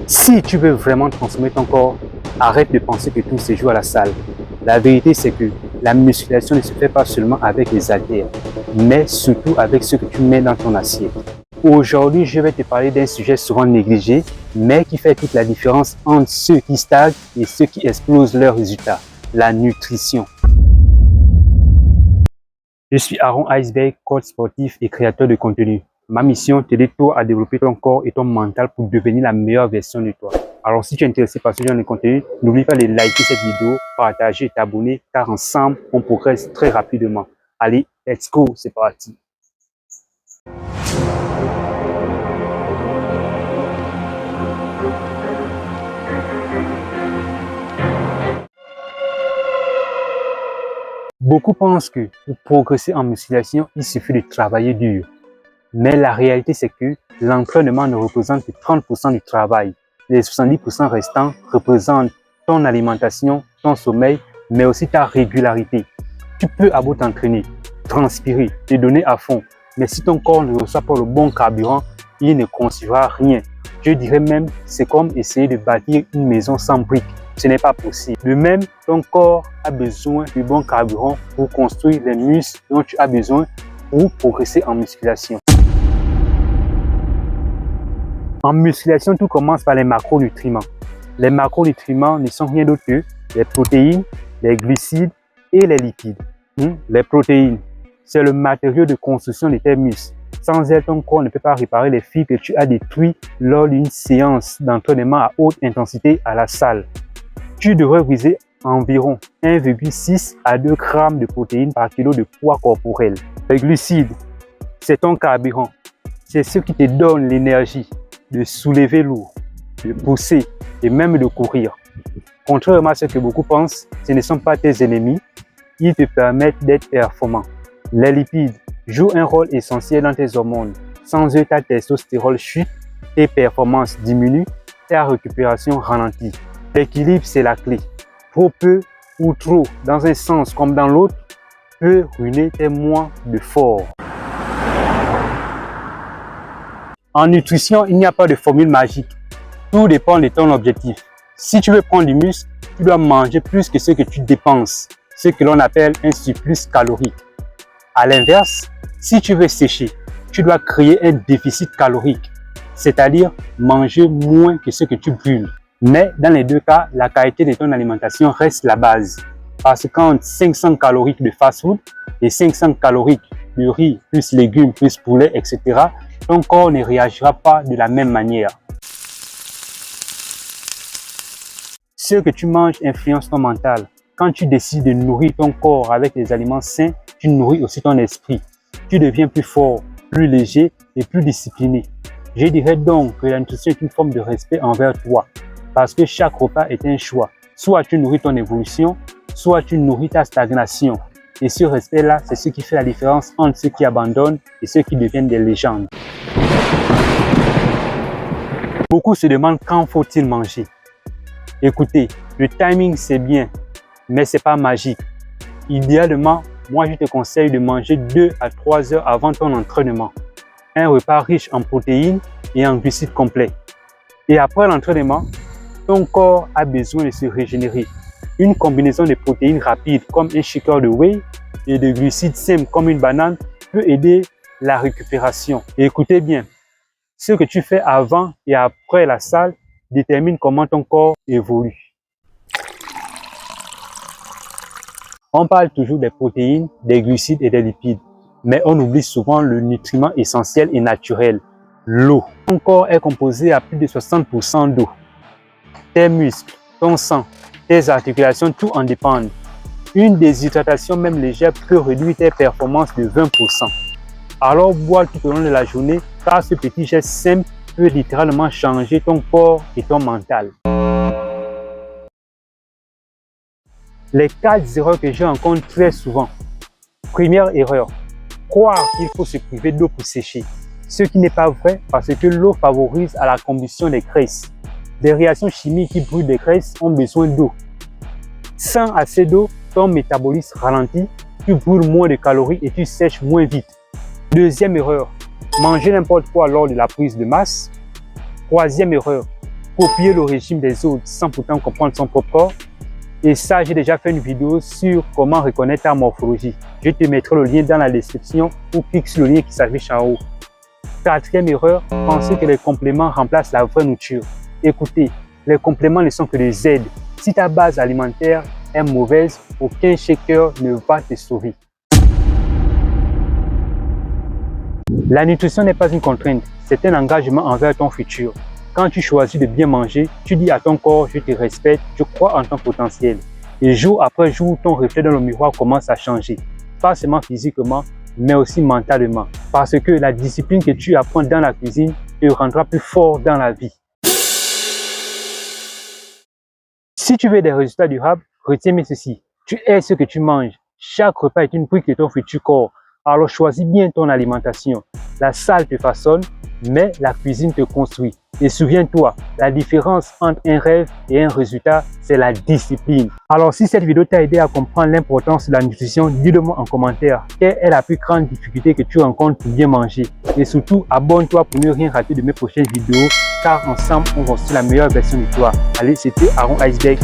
Si tu veux vraiment transformer ton corps, arrête de penser que tout se joue à la salle. La vérité, c'est que la musculation ne se fait pas seulement avec les haltères, mais surtout avec ce que tu mets dans ton assiette. Aujourd'hui, je vais te parler d'un sujet souvent négligé, mais qui fait toute la différence entre ceux qui stagnent et ceux qui explosent leurs résultats, la nutrition. Je suis Aaron Iceberg, coach sportif et créateur de contenu. Ma mission, t'aider toi à développer ton corps et ton mental pour devenir la meilleure version de toi. Alors si tu es intéressé par ce genre de contenu, n'oublie pas de liker cette vidéo, partager et t'abonner, car ensemble, on progresse très rapidement. Allez, let's go, c'est parti. Beaucoup pensent que pour progresser en musculation, il suffit de travailler dur. Mais la réalité, c'est que l'entraînement ne représente que 30% du travail. Les 70% restants représentent ton alimentation, ton sommeil, mais aussi ta régularité. Tu peux avoir t'entraîner, transpirer, te donner à fond, mais si ton corps ne reçoit pas le bon carburant, il ne construira rien. Je dirais même, c'est comme essayer de bâtir une maison sans briques. Ce n'est pas possible. De même, ton corps a besoin du bon carburant pour construire les muscles dont tu as besoin pour progresser en musculation. En musculation, tout commence par les macronutriments. Les macronutriments ne sont rien d'autre que les protéines, les glucides et les lipides. Les protéines, c'est le matériau de construction de tes muscles. Sans elles, ton corps ne peut pas réparer les fibres que tu as détruites lors d'une séance d'entraînement à haute intensité à la salle. Tu devrais viser environ 1,6 à 2 grammes de protéines par kilo de poids corporel. Les glucides, c'est ton carburant. C'est ce qui te donne l'énergie de soulever lourd, de pousser et même de courir. Contrairement à ce que beaucoup pensent, ce ne sont pas tes ennemis, ils te permettent d'être performant. Les lipides jouent un rôle essentiel dans tes hormones. Sans eux, ta testostérone chute, tes performances diminuent, ta récupération ralentit. L'équilibre, c'est la clé. Trop peu ou trop, dans un sens comme dans l'autre, peut ruiner tes mois de fort. En nutrition, il n'y a pas de formule magique. Tout dépend de ton objectif. Si tu veux prendre du muscle, tu dois manger plus que ce que tu dépenses, ce que l'on appelle un surplus calorique. À l'inverse, si tu veux sécher, tu dois créer un déficit calorique, c'est-à-dire manger moins que ce que tu brûles. Mais dans les deux cas, la qualité de ton alimentation reste la base. Parce qu'entre 500 caloriques de fast-food et 500 caloriques de riz, plus légumes, plus poulet, etc., ton corps ne réagira pas de la même manière. Ce que tu manges influence ton mental. Quand tu décides de nourrir ton corps avec des aliments sains, tu nourris aussi ton esprit. Tu deviens plus fort, plus léger et plus discipliné. Je dirais donc que la nutrition est une forme de respect envers toi. Parce que chaque repas est un choix. Soit tu nourris ton évolution, soit tu nourris ta stagnation. Et ce respect-là, c'est ce qui fait la différence entre ceux qui abandonnent et ceux qui deviennent des légendes. Beaucoup se demandent quand faut-il manger. Écoutez, le timing c'est bien, mais c'est pas magique. Idéalement, moi je te conseille de manger 2 à 3 heures avant ton entraînement. Un repas riche en protéines et en glucides complets. Et après l'entraînement, ton corps a besoin de se régénérer. Une combinaison de protéines rapides comme un shaker de whey et de glucides simples comme une banane peut aider la récupération. Et écoutez bien, ce que tu fais avant et après la salle détermine comment ton corps évolue. On parle toujours des protéines, des glucides et des lipides, mais on oublie souvent le nutriment essentiel et naturel, l'eau. Ton corps est composé à plus de 60% d'eau. Tes muscles, ton sang, tes articulations, tout en dépendent. Une déshydratation même légère peut réduire tes performances de 20%. Alors bois tout au long de la journée, car ce petit geste simple peut littéralement changer ton corps et ton mental. Les 4 erreurs que je rencontre très souvent. Première erreur, croire qu'il faut se priver d'eau pour sécher. Ce qui n'est pas vrai parce que l'eau favorise à la combustion des graisses. Des réactions chimiques qui brûlent des graisses ont besoin d'eau. Sans assez d'eau, ton métabolisme ralentit, tu brûles moins de calories et tu sèches moins vite. Deuxième erreur, manger n'importe quoi lors de la prise de masse. Troisième erreur, copier le régime des autres sans pourtant comprendre son propre corps. Et ça, j'ai déjà fait une vidéo sur comment reconnaître ta morphologie. Je te mettrai le lien dans la description ou clique sur le lien qui s'affiche en haut. Quatrième erreur, penser que les compléments remplacent la vraie nourriture. Écoutez, les compléments ne sont que des aides. Si ta base alimentaire est mauvaise, aucun shaker ne va te sauver. La nutrition n'est pas une contrainte, c'est un engagement envers ton futur. Quand tu choisis de bien manger, tu dis à ton corps, je te respecte, je crois en ton potentiel. Et jour après jour, ton reflet dans le miroir commence à changer. Pas seulement physiquement, mais aussi mentalement. Parce que la discipline que tu apprends dans la cuisine te rendra plus fort dans la vie. Si tu veux des résultats durables, retiens bien ceci. Tu es ce que tu manges. Chaque repas est une brique de ton futur corps. Alors choisis bien ton alimentation. La salle te façonne, mais la cuisine te construit. Et souviens-toi, la différence entre un rêve et un résultat, c'est la discipline. Alors si cette vidéo t'a aidé à comprendre l'importance de la nutrition, dis-le-moi en commentaire. Quelle est la plus grande difficulté que tu rencontres pour bien manger? Et surtout, abonne-toi pour ne rien rater de mes prochaines vidéos, car ensemble, on construit la meilleure version de toi. Allez, c'était Aaron Iceberg.